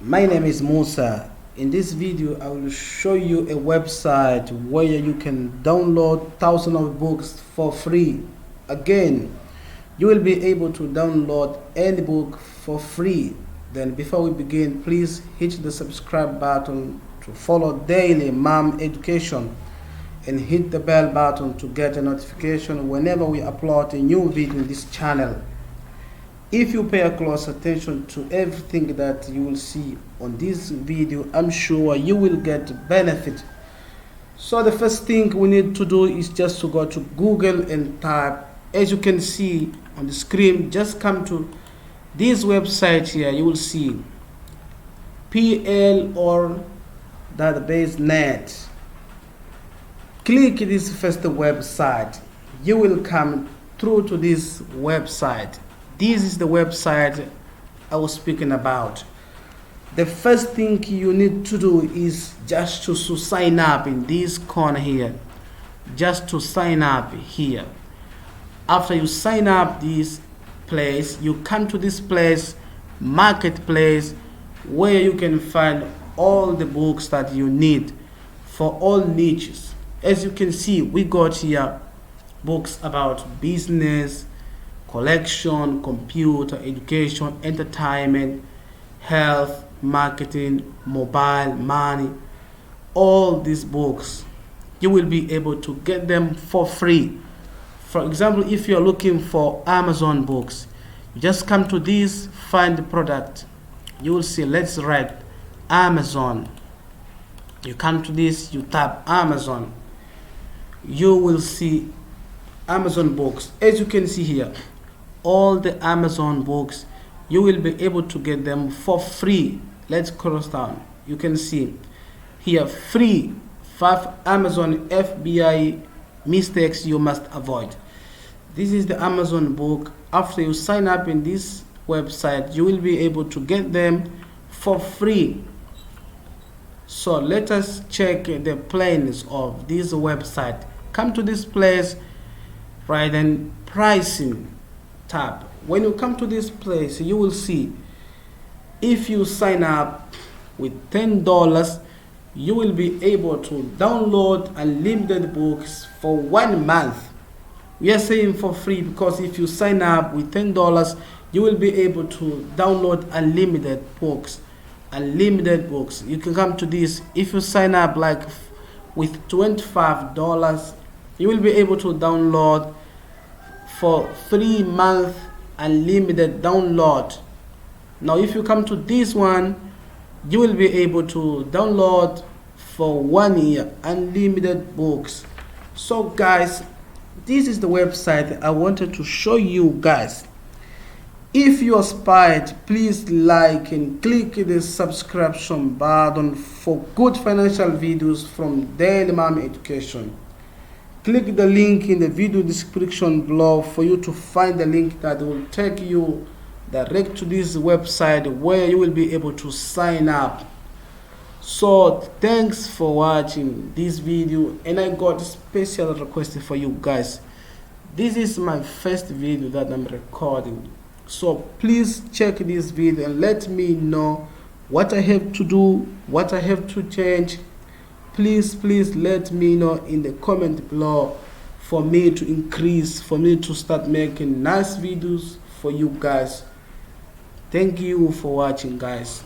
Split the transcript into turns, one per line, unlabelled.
My name is Musa. In this video I will show you a website where you can download thousands of books for free. Again, you will be able to download any book for free. Then before we begin, please hit the subscribe button to follow daily mom education and hit the bell button to get a notification whenever we upload a new video in this channel. If you pay a close attention to everything that you will see on this video, I'm sure you will get benefit. So the first thing we need to do is just to go to Google and type, as you can see on the screen, just come to this website here. You will see PL or database net. Click this first website. You will come through to this website. This is the website I was speaking about. The first thing you need to do is just to sign up in this corner here. Just to sign up here. After you sign up this place, you come to this place, marketplace, where you can find all the books that you need for all niches. As you can see, we got here books about business, collection, computer, education, entertainment, health, marketing, mobile, money. All these books, you will be able to get them for free. For example, if you're looking for Amazon books, you just come to this, find the product. You will see, let's write Amazon. You come to this, you tap Amazon. You will see Amazon books. As you can see here, all the Amazon books, you will be able to get them for free. Let's cross down. You can see here, free 5 Amazon FBI mistakes you must avoid. This is the Amazon book. After you sign up in this website, you will be able to get them for free. So let us check the plans of this website. Come to this place, right, and pricing tab. When you come to this place, you will see if you sign up with $10, you will be able to download unlimited books for 1 month. We are saying for free because if you sign up with $10, you will be able to download unlimited books. Unlimited books. You can come to this. If you sign up like with $25, you will be able to download for 3 months unlimited download. Now if you come to this one, you will be able to download for 1 year unlimited books. So guys, this is the website I wanted to show you guys. If you aspired, please like and click the subscription button for good financial videos from Daily Mom Education. Click the link in the video description below for you to find the link that will take you direct to this website where you will be able to sign up. So thanks for watching this video, and I got a special request for you guys. This is my first video that I'm recording, so please check this video and let me know what I have to do, what I have to change. Please let me know in the comment below for me to increase, for me to start making nice videos for you guys. Thank you for watching, guys.